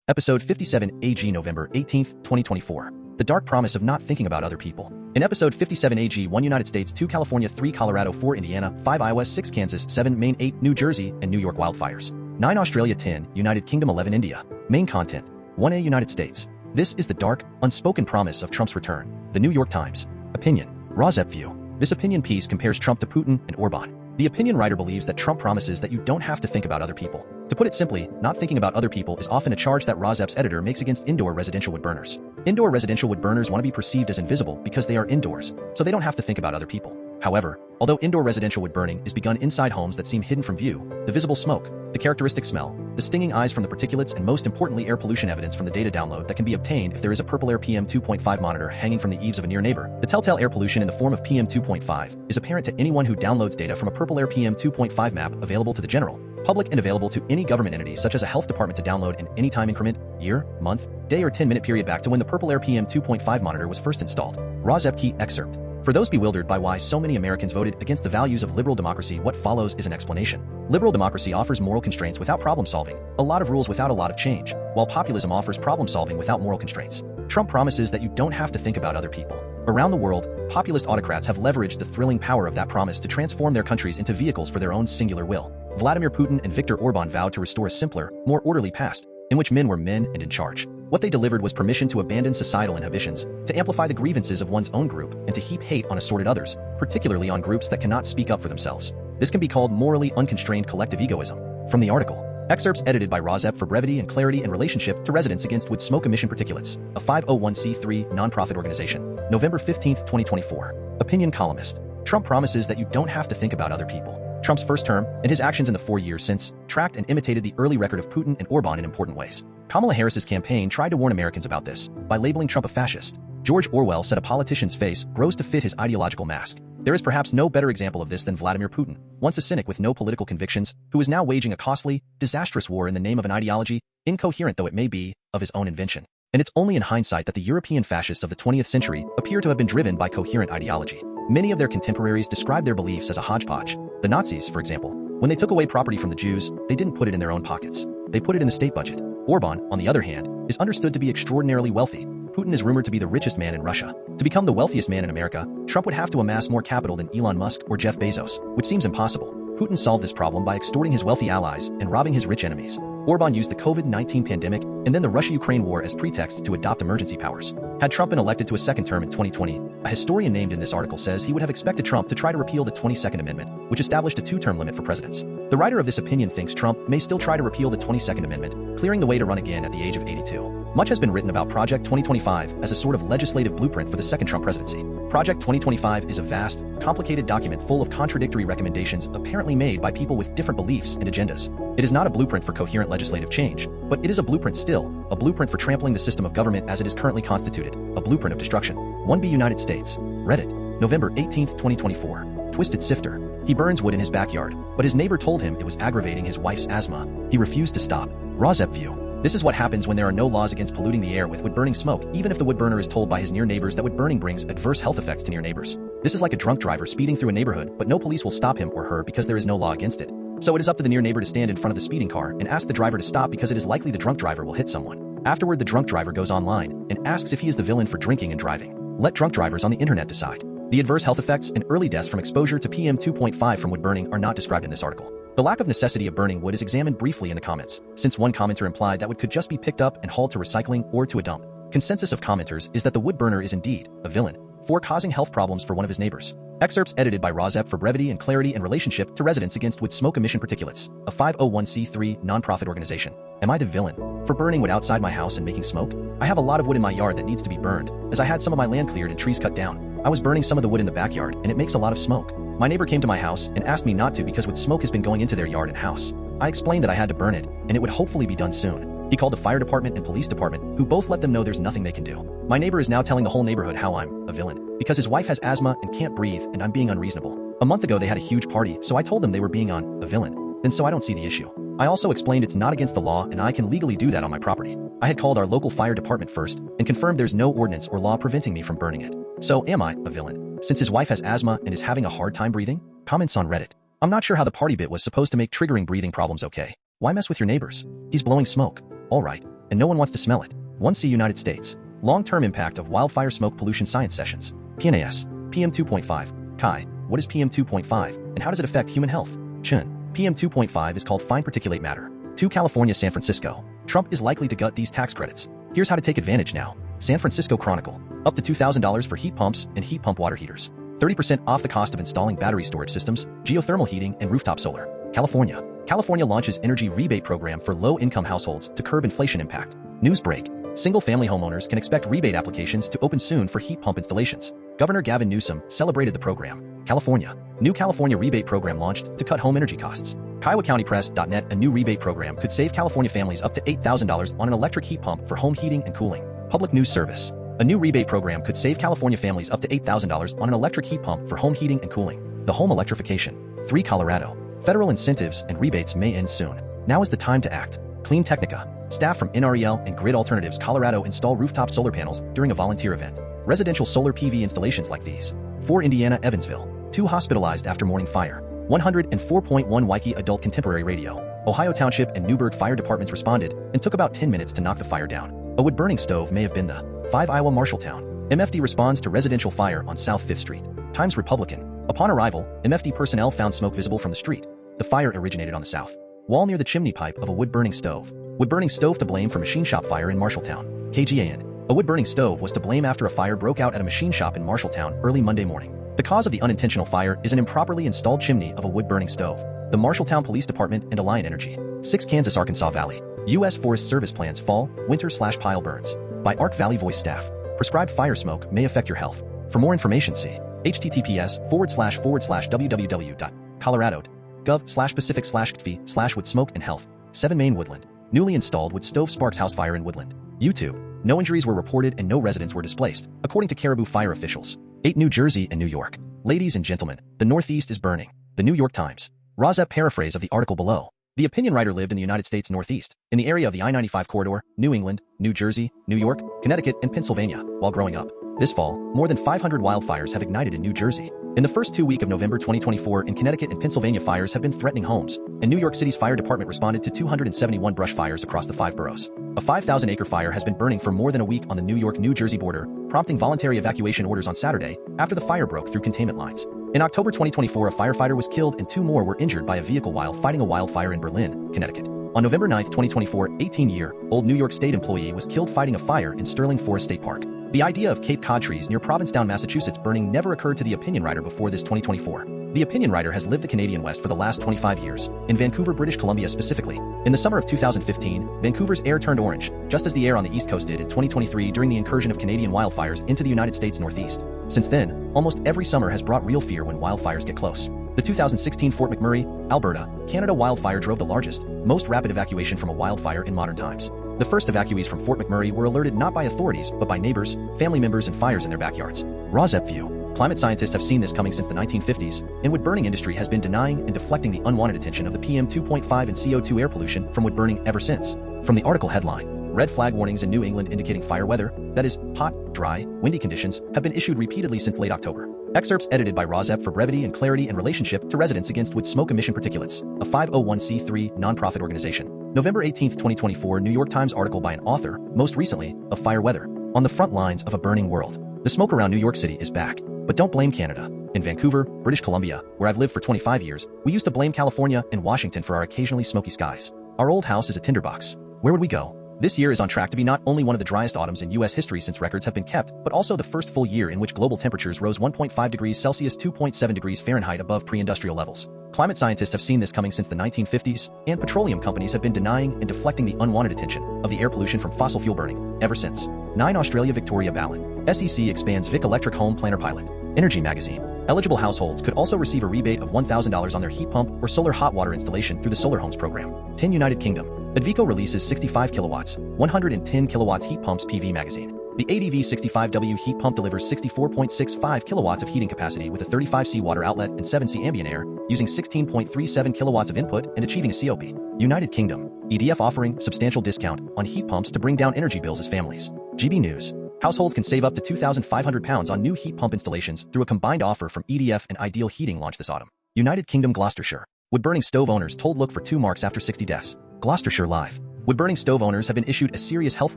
Episode 57 AG November 18, 2024. The Dark Promise of Not Thinking About Other People. In Episode 57 AG 1 United States 2 California 3 Colorado 4 Indiana 5 Iowa 6 Kansas 7 Maine 8 New Jersey and New York wildfires. 9 Australia 10 United Kingdom 11 India. Main content. 1A United States. This is the dark, unspoken promise of Trump's return. The New York Times. Opinion. Rozep view. This opinion piece compares Trump to Putin and Orban. The opinion writer believes that Trump promises that you don't have to think about other people. To put it simply, not thinking about other people is often a charge that Rozep's editor makes against indoor residential wood burners. Indoor residential wood burners want to be perceived as invisible because they are indoors, so they don't have to think about other people. However, although indoor residential wood burning is begun inside homes that seem hidden from view, the visible smoke, the characteristic smell, the stinging eyes from the particulates and most importantly air pollution evidence from the data download that can be obtained if there is a Purple Air PM 2.5 monitor hanging from the eaves of a near neighbor. The telltale air pollution in the form of PM 2.5 is apparent to anyone who downloads data from a Purple Air PM 2.5 map available to the general public and available to any government entity such as a health department to download in any time increment, year, month, day or 10-minute period back to when the Purple Air PM 2.5 monitor was first installed. Rozep key excerpt. For those bewildered by why so many Americans voted against the values of liberal democracy, what follows is an explanation. Liberal democracy offers moral constraints without problem solving, a lot of rules without a lot of change, while populism offers problem solving without moral constraints. Trump promises that you don't have to think about other people. Around the world, populist autocrats have leveraged the thrilling power of that promise to transform their countries into vehicles for their own singular will. Vladimir Putin and Viktor Orban vowed to restore a simpler, more orderly past, in which men were men and in charge. What they delivered was permission to abandon societal inhibitions, to amplify the grievances of one's own group, and to heap hate on assorted others, particularly on groups that cannot speak up for themselves. This can be called morally unconstrained collective egoism. From the article. Excerpts edited by Rozep for brevity and clarity in relationship to Residents Against Wood Smoke Emission Particulates, a 501c3 nonprofit organization. November 15, 2024. Opinion columnist. Trump promises that you don't have to think about other people. Trump's first term, and his actions in the 4 years since, tracked and imitated the early record of Putin and Orban in important ways. Kamala Harris's campaign tried to warn Americans about this by labeling Trump a fascist. George Orwell said a politician's face grows to fit his ideological mask. There is perhaps no better example of this than Vladimir Putin, once a cynic with no political convictions, who is now waging a costly, disastrous war in the name of an ideology, incoherent though it may be, of his own invention. And it's only in hindsight that the European fascists of the 20th century appear to have been driven by coherent ideology. Many of their contemporaries describe their beliefs as a hodgepodge. The Nazis, for example, when they took away property from the Jews, they didn't put it in their own pockets. They put it in the state budget. Orban, on the other hand, is understood to be extraordinarily wealthy. Putin is rumored to be the richest man in Russia. To become the wealthiest man in America, Trump would have to amass more capital than Elon Musk or Jeff Bezos, which seems impossible. Putin solved this problem by extorting his wealthy allies and robbing his rich enemies. Orban used the COVID-19 pandemic and then the Russia-Ukraine war as pretexts to adopt emergency powers. Had Trump been elected to a second term in 2020, a historian named in this article says he would have expected Trump to try to repeal the 22nd Amendment, which established a two-term limit for presidents. The writer of this opinion thinks Trump may still try to repeal the 22nd Amendment, clearing the way to run again at the age of 82. Much has been written about Project 2025 as a sort of legislative blueprint for the second Trump presidency. Project 2025 is a vast, complicated document full of contradictory recommendations apparently made by people with different beliefs and agendas. It is not a blueprint for coherent legislative change, but it is a blueprint still, a blueprint for trampling the system of government as it is currently constituted, a blueprint of destruction. 1B United States. Reddit. November 18, 2024. Twisted Sifter. He burns wood in his backyard, but his neighbor told him it was aggravating his wife's asthma. He refused to stop. Rozep view. This is what happens when there are no laws against polluting the air with wood-burning smoke, even if the wood burner is told by his near neighbors that wood burning brings adverse health effects to near neighbors. This is like a drunk driver speeding through a neighborhood, but no police will stop him or her because there is no law against it. So it is up to the near neighbor to stand in front of the speeding car and ask the driver to stop because it is likely the drunk driver will hit someone. Afterward, the drunk driver goes online and asks if he is the villain for drinking and driving. Let drunk drivers on the internet decide. The adverse health effects and early deaths from exposure to PM 2.5 from wood burning are not described in this article. The lack of necessity of burning wood is examined briefly in the comments, since one commenter implied that wood could just be picked up and hauled to recycling or to a dump. Consensus of commenters is that the wood burner is indeed a villain for causing health problems for one of his neighbors. Excerpts edited by Rozep for brevity and clarity in relationship to Residents Against Wood Smoke Emission Particulates, a 501c3 nonprofit organization. Am I the villain for burning wood outside my house and making smoke? I have a lot of wood in my yard that needs to be burned, as I had some of my land cleared and trees cut down. I was burning some of the wood in the backyard and it makes a lot of smoke. My neighbor came to my house and asked me not to because wood smoke has been going into their yard and house. I explained that I had to burn it, and it would hopefully be done soon. He called the fire department and police department, who both let them know there's nothing they can do. My neighbor is now telling the whole neighborhood how I'm a villain, because his wife has asthma and can't breathe and I'm being unreasonable. A month ago they had a huge party, so I told them they were being on a villain. Then so I don't see the issue. I also explained it's not against the law and I can legally do that on my property. I had called our local fire department first and confirmed there's no ordinance or law preventing me from burning it. So am I a villain, since his wife has asthma and is having a hard time breathing? Comments on Reddit. I'm not sure how the party bit was supposed to make triggering breathing problems okay. Why mess with your neighbors? He's blowing smoke. All right. and no one wants to smell it. 1C United States. Long-term impact of wildfire smoke pollution science sessions. PNAS. PM 2.5. Kai. What is PM 2.5, and how does it affect human health? Chun. PM 2.5 is called fine particulate matter. 2 California, San Francisco. Trump is likely to gut these tax credits. Here's how to take advantage now. San Francisco Chronicle. Up to $2,000 for heat pumps and heat pump water heaters. 30% off the cost of installing battery storage systems, geothermal heating, and rooftop solar. California. California launches energy rebate program for low-income households to curb inflation impact. News break. Single-family homeowners can expect rebate applications to open soon for heat pump installations. Governor Gavin Newsom celebrated the program. California. New California rebate program launched to cut home energy costs. KiowaCountyPress.net. A new rebate program could save California families up to $8,000 on an electric heat pump for home heating and cooling. Public News Service. A new rebate program could save California families up to $8,000 on an electric heat pump for home heating and cooling. The home electrification. 3 Colorado. Federal incentives and rebates may end soon. Now is the time to act. Clean Technica. Staff from NREL and Grid Alternatives Colorado install rooftop solar panels during a volunteer event. Residential solar PV installations like these. 4 Indiana, Evansville. 2 hospitalized after morning fire. 104.1 Waikiki Adult Contemporary Radio. Ohio Township and Newburgh fire departments responded and took about 10 minutes to knock the fire down. A wood-burning stove may have been the 5 Iowa, Marshalltown. MFD responds to residential fire on South 5th Street. Times Republican. Upon arrival, MFD personnel found smoke visible from the street. The fire originated on the south wall near the chimney pipe of a wood-burning stove. Wood-burning stove to blame for machine shop fire in Marshalltown. KGAN. A wood-burning stove was to blame after a fire broke out at a machine shop in Marshalltown early Monday morning. The cause of the unintentional fire is an improperly installed chimney of a wood-burning stove. The Marshalltown Police Department and Alliant Energy. 6 Kansas, Arkansas Valley. U.S. Forest Service plans fall, winter/pile burns. By Ark Valley Voice staff. Prescribed fire smoke may affect your health. For more information, see https://www.colorado.gov/pacific/tv/wood smoke and health. 7 Main Woodland. Newly installed wood stove sparks house fire in Woodland. YouTube. No injuries were reported and no residents were displaced, according to Caribou fire officials. 8 New Jersey and New York. Ladies and gentlemen, the Northeast is burning. The New York Times. Razep paraphrase of the article below. The opinion writer lived in the United States Northeast, in the area of the I-95 corridor, New England, New Jersey, New York, Connecticut, and Pennsylvania, while growing up. This fall, more than 500 wildfires have ignited in New Jersey. In the first 2 weeks of November 2024, in Connecticut and Pennsylvania, fires have been threatening homes, and New York City's fire department responded to 271 brush fires across the 5 boroughs. A 5,000-acre fire has been burning for more than a week on the New York-New Jersey border, prompting voluntary evacuation orders on Saturday after the fire broke through containment lines. In October 2024, a firefighter was killed and 2 more were injured by a vehicle while fighting a wildfire in Berlin, Connecticut. On November 9, 2024, 18-year-old New York State employee was killed fighting a fire in Sterling Forest State Park. The idea of Cape Cod trees near Provincetown, Massachusetts burning never occurred to the opinion writer before this 2024. The opinion writer has lived the Canadian West for the last 25 years, in Vancouver, British Columbia specifically. In the summer of 2015, Vancouver's air turned orange, just as the air on the East Coast did in 2023 during the incursion of Canadian wildfires into the United States Northeast. Since then, almost every summer has brought real fear when wildfires get close. The 2016 Fort McMurray, Alberta, Canada wildfire drove the largest, most rapid evacuation from a wildfire in modern times. The first evacuees from Fort McMurray were alerted not by authorities but by neighbors, family members, and fires in their backyards. Razep view. Climate scientists have seen this coming since the 1950s, and wood-burning industry has been denying and deflecting the unwanted attention of the PM 2.5 and CO2 air pollution from wood-burning ever since. From the article headline, red flag warnings in New England indicating fire weather, that is, hot, dry, windy conditions, have been issued repeatedly since late October. Excerpts edited by Razep for brevity and clarity and relationship to Residents Against Wood Smoke Emission Particulates, a 501c3 nonprofit organization. November 18, 2024 New York Times article by an author, most recently, of fire weather. On the front lines of a burning world. The smoke around New York City is back. But don't blame Canada. In Vancouver, British Columbia, where I've lived for 25 years, we used to blame California and Washington for our occasionally smoky skies. Our old house is a tinderbox. Where would we go? This year is on track to be not only one of the driest autumns in U.S. history since records have been kept, but also the first full year in which global temperatures rose 1.5 degrees Celsius 2.7 degrees Fahrenheit above pre-industrial levels. Climate scientists have seen this coming since the 1950s, and petroleum companies have been denying and deflecting the unwanted attention of the air pollution from fossil fuel burning ever since. 9 Australia Victoria Ballon. SEC expands Vic Electric Home Planner pilot. Energy Magazine. Eligible households could also receive a rebate of $1,000 on their heat pump or solar hot water installation through the Solar Homes program. 10 United Kingdom. Advico releases 65 kilowatts, 110 kilowatts heat pumps PV magazine. The ADV 65W heat pump delivers 64.65 kilowatts of heating capacity with a 35C water outlet and 7C ambient air, using 16.37 kilowatts of input and achieving a COP. United Kingdom. EDF offering substantial discount on heat pumps to bring down energy bills as families. GB News. Households can save up to £2,500 on new heat pump installations through a combined offer from EDF and Ideal Heating launched this autumn. United Kingdom Gloucestershire. Wood-burning stove owners told look for 2 marks after 60 deaths. Gloucestershire Live. Wood-burning stove owners have been issued a serious health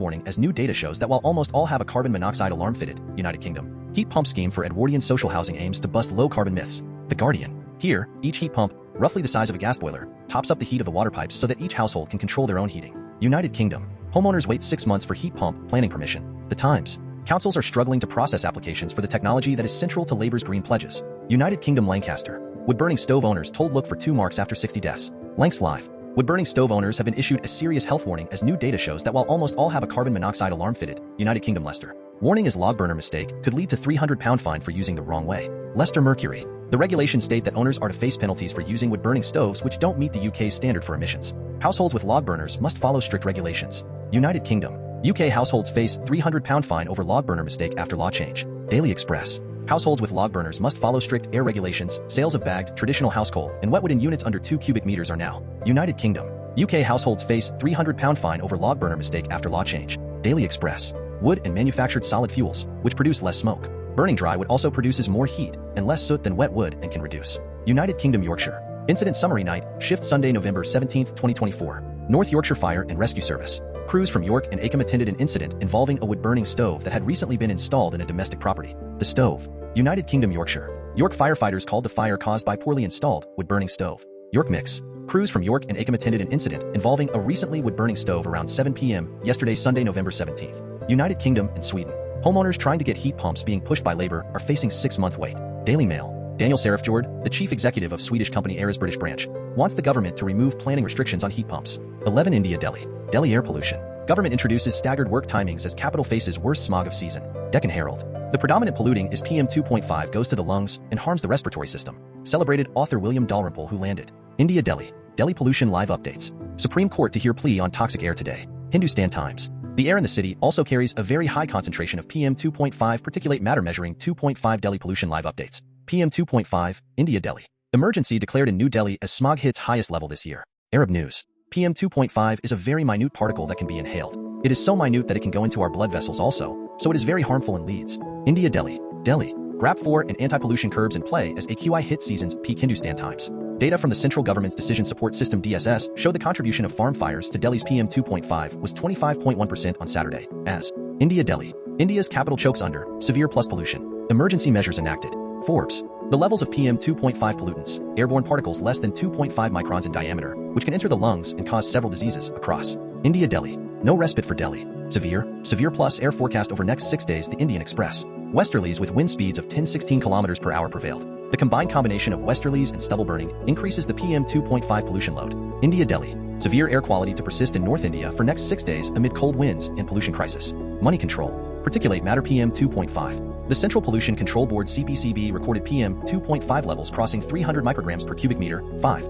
warning as new data shows that while almost all have a carbon monoxide alarm fitted, United Kingdom heat pump scheme for Edwardian social housing aims to bust low-carbon myths. The Guardian. Here, each heat pump, roughly the size of a gas boiler, tops up the heat of the water pipes so that each household can control their own heating. United Kingdom. Homeowners wait 6 months for heat pump planning permission. The Times. Councils are struggling to process applications for the technology that is central to Labour's green pledges. United Kingdom Lancaster. Wood-burning stove owners told look for 2 marks after 60 deaths. Lancs Live. Wood-burning stove owners have been issued a serious health warning as new data shows that while almost all have a carbon monoxide alarm fitted, United Kingdom Leicester. Warning is log burner mistake could lead to £300 fine for using the wrong way. Leicester Mercury. The regulations state that owners are to face penalties for using wood-burning stoves which don't meet the UK's standard for emissions. Households with log burners must follow strict regulations. United Kingdom. UK households face £300 fine over log burner mistake after law change. Daily Express. Households with log burners must follow strict air regulations. Sales of bagged, traditional house coal and wetwood in units under 2 cubic meters are now. United Kingdom. UK households face £300 fine over log burner mistake after law change. Daily Express. Wood and manufactured solid fuels, which produce less smoke. Burning dry wood also produces more heat and less soot than wet wood and can reduce. United Kingdom Yorkshire. Incident summary night, shift Sunday, November 17, 2024. North Yorkshire Fire and Rescue Service. Crews from York and Acomb attended an incident involving a wood-burning stove that had recently been installed in a domestic property. The stove. United Kingdom Yorkshire. York firefighters called the fire caused by poorly installed wood-burning stove. York Mix. Crews from York and Acomb attended an incident involving a recently wood-burning stove around 7 p.m. yesterday, Sunday, November 17th. United Kingdom and Sweden. Homeowners trying to get heat pumps being pushed by Labour are facing 6-month wait. Daily Mail. Daniel Serifjord, the chief executive of Swedish company Aira's British branch, wants the government to remove planning restrictions on heat pumps. 11 India Delhi. Delhi air pollution. Government introduces staggered work timings as capital faces worst smog of season. Deccan Herald. The predominant polluting is PM 2.5 goes to the lungs and harms the respiratory system. Celebrated author William Dalrymple who landed. India Delhi. Delhi pollution live updates. Supreme Court to hear plea on toxic air today. Hindustan Times. The air in the city also carries a very high concentration of PM 2.5 particulate matter measuring 2.5 Delhi pollution live updates. PM 2.5, India Delhi. Emergency declared in New Delhi as smog hits highest level this year. Arab News. PM 2.5 is a very minute particle that can be inhaled. It is so minute that it can go into our blood vessels also, so it is very harmful in leads. India Delhi. Delhi. GRAP4 and anti-pollution curbs in play as AQI hit season's peak. Hindustan Times. Data from the central government's decision support system DSS showed the contribution of farm fires to Delhi's PM 2.5 was 25.1% on Saturday, as India Delhi. India's capital chokes under severe plus pollution. Emergency measures enacted. Forbes. The levels of PM 2.5 pollutants, airborne particles less than 2.5 microns in diameter, which can enter the lungs and cause several diseases across India Delhi. No respite for Delhi. Severe plus air forecast over next 6 days. The Indian Express. Westerlies with wind speeds of 10-16 km per hour prevailed. The combined combination of westerlies and stubble burning increases the PM 2.5 pollution load. India Delhi. Severe air quality to persist in North India for next 6 days amid cold winds and pollution crisis. Money control. Particulate matter PM 2.5. The Central Pollution Control Board CPCB recorded PM 2.5 levels crossing 300 micrograms per cubic meter, 5.